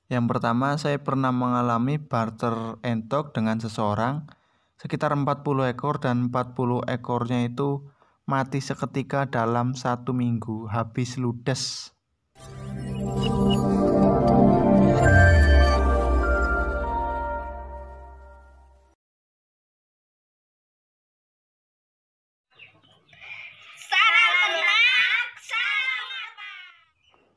Yang pertama, saya pernah mengalami barter entok dengan seseorang sekitar 40 ekor dan 40 ekornya itu mati seketika dalam 1 minggu, habis ludes.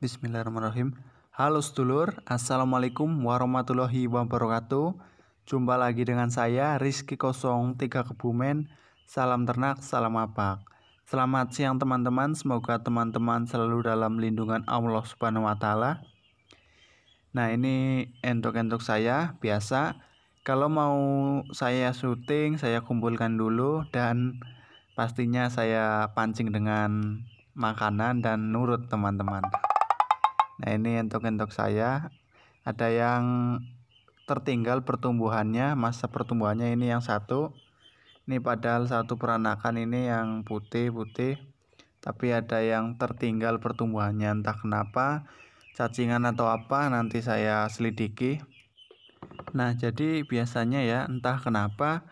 Bismillahirrahmanirrahim. Halo sedulur, Assalamualaikum warahmatullahi wabarakatuh. Jumpa lagi dengan saya Rizky 03 Kebumen. Salam ternak, salam apak. Selamat siang teman-teman, semoga teman-teman selalu dalam lindungan Allah Subhanahu wa Ta'ala. Nah, ini entok-entok saya biasa. Kalau mau saya syuting, saya kumpulkan dulu dan pastinya saya pancing dengan makanan dan nurut teman-teman. Nah, ini entok-entok saya. Ada yang tertinggal pertumbuhannya, masa pertumbuhannya ini yang satu. Ini padahal satu peranakan ini yang putih-putih. Tapi ada yang tertinggal pertumbuhannya, entah kenapa, cacingan atau apa, nanti saya selidiki. Nah, jadi biasanya ya, entah kenapa,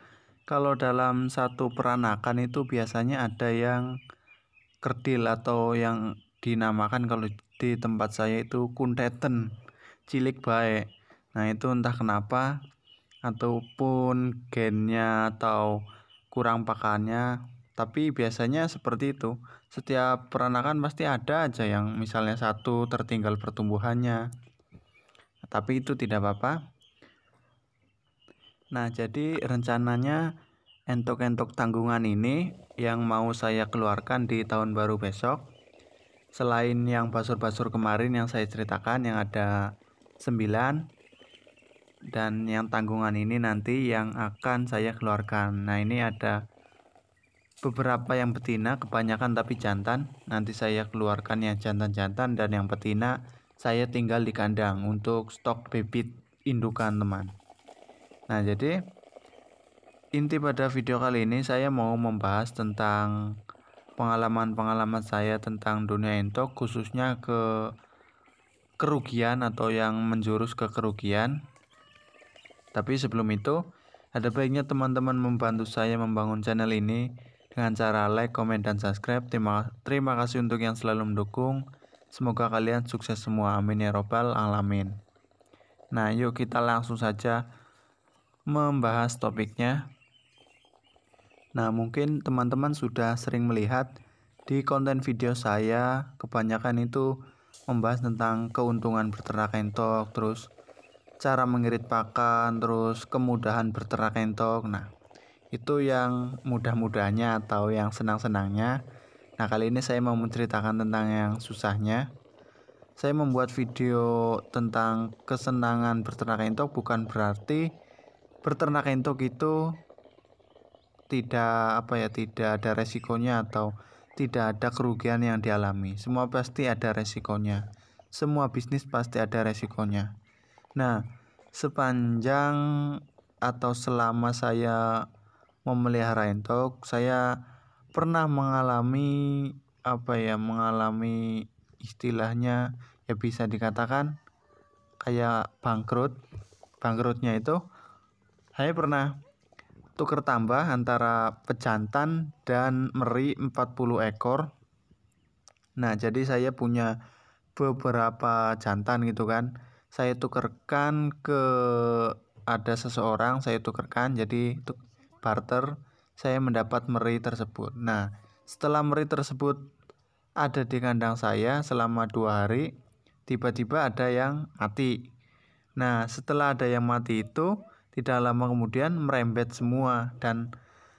kalau dalam satu peranakan itu biasanya ada yang kerdil atau yang dinamakan kalau di tempat saya itu kunteten, cilik baik. Nah, itu entah kenapa ataupun gennya atau kurang pakannya, tapi biasanya seperti itu. Setiap peranakan pasti ada aja yang misalnya satu tertinggal pertumbuhannya, tapi itu tidak apa-apa. Nah, jadi rencananya entok-entok tanggungan ini yang mau saya keluarkan di tahun baru besok, selain yang basur-basur kemarin yang saya ceritakan yang ada 9, dan yang tanggungan ini nanti yang akan saya keluarkan. Nah, ini ada beberapa yang betina, kebanyakan tapi jantan. Nanti saya keluarkan yang jantan-jantan, dan yang betina saya tinggal di kandang untuk stok bibit indukan teman. Nah, jadi inti pada video kali ini saya mau membahas tentang pengalaman-pengalaman saya tentang dunia entok, khususnya ke kerugian atau yang menjurus ke kerugian. Tapi sebelum itu, ada baiknya teman-teman membantu saya membangun channel ini dengan cara like, komen, dan subscribe. Terima kasih untuk yang selalu mendukung. Semoga kalian sukses semua. Amin ya robbal alamin. Nah, yuk kita langsung saja membahas topiknya. Nah, mungkin teman-teman sudah sering melihat di konten video saya, kebanyakan itu membahas tentang keuntungan berternak entok, terus cara mengirit pakan, terus kemudahan berternak entok. Nah, itu yang mudah-mudahnya atau yang senang-senangnya. Nah, kali ini saya mau menceritakan tentang yang susahnya. Saya membuat video tentang kesenangan berternak entok bukan berarti berternak entok itu tidak ada resikonya atau tidak ada kerugian yang dialami. Semua pasti ada resikonya. Semua bisnis pasti ada resikonya. Nah, sepanjang atau selama saya memelihara entok, saya pernah mengalami mengalami istilahnya ya bisa dikatakan kayak bangkrut. Bangkrutnya itu saya pernah tuker tambah antara pejantan dan meri 40 ekor. Nah, jadi saya punya beberapa jantan gitu kan. Saya tukerkan ke ada seseorang, saya tukerkan jadi untuk barter, saya mendapat meri tersebut. Nah, setelah meri tersebut ada di kandang saya selama 2 hari, tiba-tiba ada yang mati. Nah, setelah ada yang mati itu tidak lama kemudian merembet semua, dan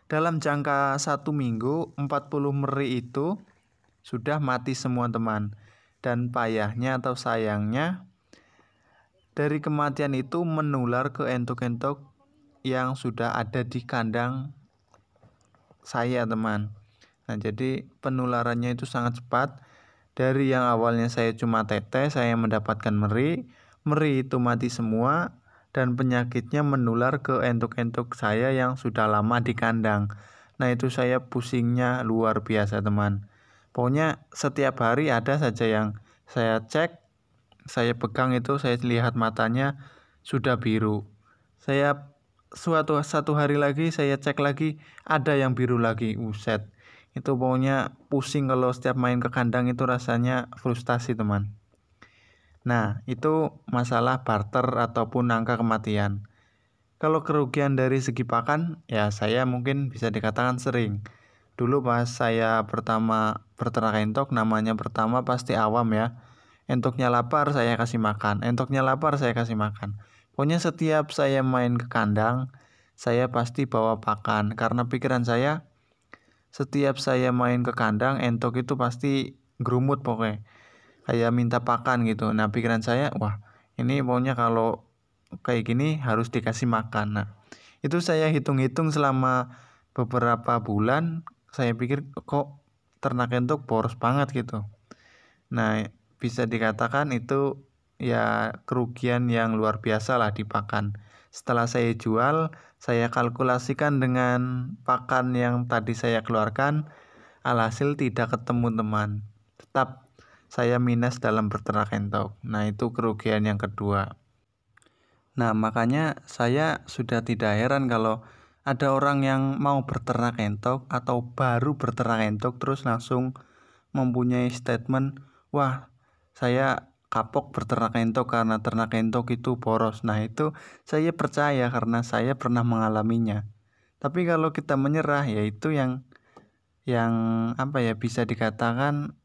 dalam jangka 1 minggu 40 meri itu sudah mati semua teman. Dan payahnya atau sayangnya, dari kematian itu menular ke entok-entok yang sudah ada di kandang saya teman. Nah, jadi penularannya itu sangat cepat. Dari yang awalnya saya cuma tetes, saya mendapatkan meri itu mati semua, dan penyakitnya menular ke entok-entok saya yang sudah lama di kandang. Nah, itu saya pusingnya luar biasa teman. Pokoknya setiap hari ada saja yang saya cek. saya pegang itu saya lihat matanya sudah biru. Saya satu hari lagi saya cek lagi ada yang biru lagi. Uset. Itu pokoknya pusing kalau setiap main ke kandang itu rasanya frustasi, teman. Nah, itu masalah barter ataupun angka kematian. Kalau kerugian dari segi pakan, ya saya mungkin bisa dikatakan sering. Dulu pas saya pertama berternak entok, namanya pertama pasti awam ya. Entoknya lapar saya kasih makan, entoknya lapar saya kasih makan. Pokoknya setiap saya main ke kandang, saya pasti bawa pakan. Karena pikiran saya, setiap saya main ke kandang, entok itu pasti gerumut pokoknya. Kayak minta pakan gitu. Nah pikiran saya, wah ini pokoknya kalau kayak gini harus dikasih makan. Nah itu saya hitung-hitung selama beberapa bulan, saya pikir kok ternak entok boros banget gitu. Nah bisa dikatakan itu ya kerugian yang luar biasa lah di pakan. Setelah saya jual, saya kalkulasikan dengan pakan yang tadi saya keluarkan, alhasil tidak ketemu, teman. Tetap saya minus dalam berternak entok. Nah itu kerugian yang kedua. Nah makanya saya sudah tidak heran kalau ada orang yang mau berternak entok atau baru berternak entok terus langsung mempunyai statement, wah saya kapok berternak entok karena ternak entok itu boros. Nah itu saya percaya karena saya pernah mengalaminya. Tapi kalau kita menyerah, ya itu yang apa ya, bisa dikatakan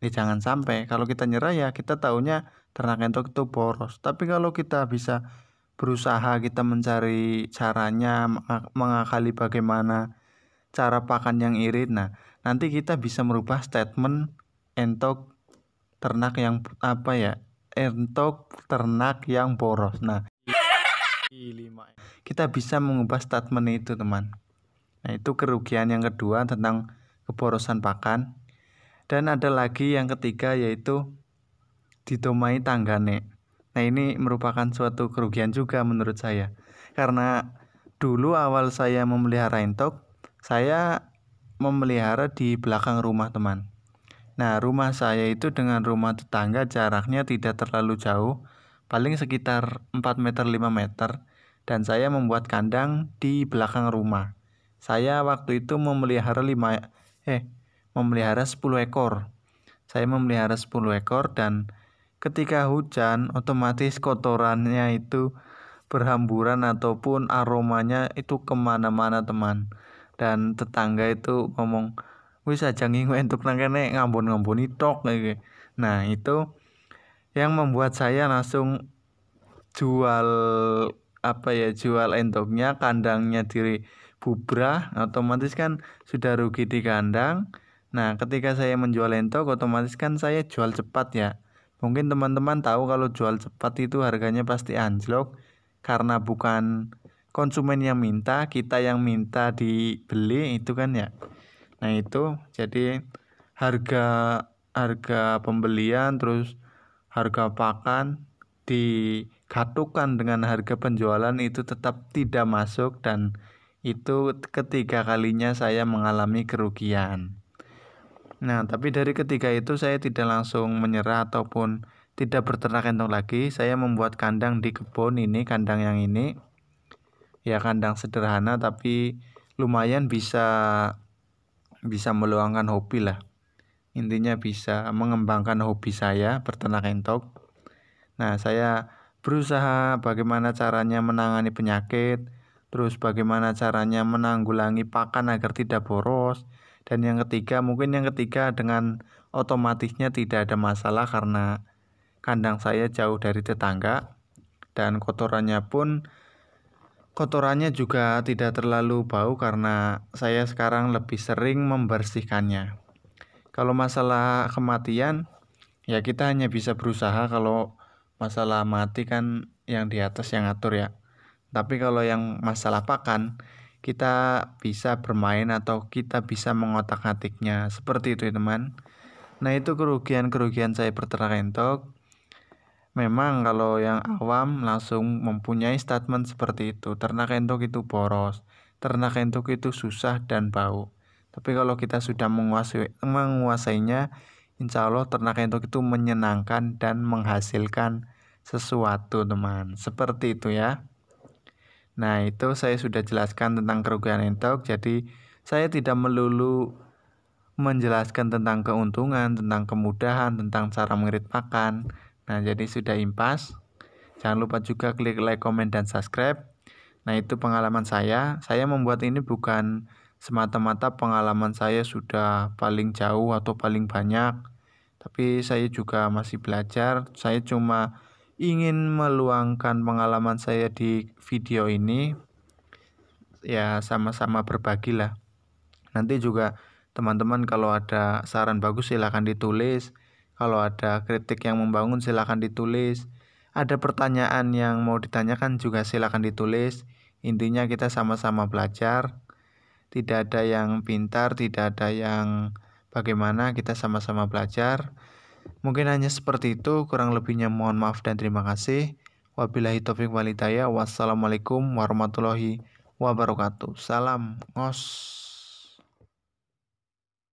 ya jangan sampai. Kalau kita nyerah ya kita taunya ternak entok itu boros. Tapi kalau kita bisa berusaha, kita mencari caranya, mengakali bagaimana cara pakan yang irit, nah nanti kita bisa merubah statement entok ternak yang apa ya, entok ternak yang boros. Nah kita bisa mengubah statement itu, teman. Nah itu kerugian yang kedua tentang keborosan pakan. Dan ada lagi yang ketiga, yaitu ditomai tanggane. Nah ini merupakan suatu kerugian juga menurut saya. Karena dulu awal saya memelihara entok, saya memelihara di belakang rumah, teman. Nah rumah saya itu dengan rumah tetangga jaraknya tidak terlalu jauh, paling sekitar 4 meter 5 meter. Dan saya membuat kandang di belakang rumah. Saya waktu itu memelihara 10 ekor. Saya memelihara 10 ekor dan ketika hujan otomatis kotorannya itu berhamburan ataupun aromanya itu kemana-mana, teman. Dan tetangga itu ngomong, wis aja ngingu entuk nang kene ngambon-ngamboni tok kayak. Nah itu yang membuat saya langsung jual jual endoknya, kandangnya bubrah, otomatis kan sudah rugi di kandang. Nah ketika saya menjual entok otomatis kan saya jual cepat ya. Mungkin teman-teman tahu kalau jual cepat itu harganya pasti anjlok karena bukan konsumen yang minta, kita yang minta dibeli itu kan ya. Nah itu jadi harga harga pembelian terus harga pakan digatukan dengan harga penjualan itu tetap tidak masuk, dan itu ketiga kalinya saya mengalami kerugian. Nah tapi dari ketiga itu saya tidak langsung menyerah ataupun tidak berternak entok lagi. Saya membuat kandang di kebun ini, kandang yang ini ya kandang sederhana tapi lumayan bisa meluangkan hobi lah. Intinya bisa mengembangkan hobi saya berternak entok. Nah saya berusaha bagaimana caranya menangani penyakit, terus bagaimana caranya menanggulangi pakan agar tidak boros. Dan yang ketiga dengan otomatisnya tidak ada masalah karena kandang saya jauh dari tetangga dan kotorannya juga tidak terlalu bau karena saya sekarang lebih sering membersihkannya. Kalau masalah kematian ya kita hanya bisa berusaha, kalau masalah mati kan yang di atas yang ngatur ya. Tapi kalau yang masalah pakan kita bisa bermain atau kita bisa mengotak-atiknya seperti itu ya, teman. Nah itu kerugian saya berternak entok. Memang kalau yang awam langsung mempunyai statement seperti itu, ternak entok itu boros, ternak entok itu susah dan bau. Tapi kalau kita sudah menguasainya, Insya Allah ternak entok itu menyenangkan dan menghasilkan sesuatu, teman. Seperti itu ya. Nah, itu saya sudah jelaskan tentang kerugian entok. Jadi saya tidak melulu menjelaskan tentang keuntungan, tentang kemudahan, tentang cara mengirit pakan. Nah, jadi sudah impas. Jangan lupa juga klik like, comment, dan subscribe. Nah, itu pengalaman saya. Saya membuat ini bukan semata-mata pengalaman saya sudah paling jauh atau paling banyak. Tapi saya juga masih belajar. Saya cuma ingin meluangkan pengalaman saya di video ini. Ya, sama-sama berbagi lah. Nanti juga teman-teman kalau ada saran bagus silahkan ditulis. Kalau ada kritik yang membangun silahkan ditulis. Ada pertanyaan yang mau ditanyakan juga silahkan ditulis. Intinya kita sama-sama belajar. Tidak ada yang pintar, tidak ada yang bagaimana, kita sama-sama belajar. Mungkin hanya seperti itu, kurang lebihnya mohon maaf dan terima kasih. Wabillahi taufiq walhidayah. Wassalamualaikum warahmatullahi wabarakatuh. Salam ngos.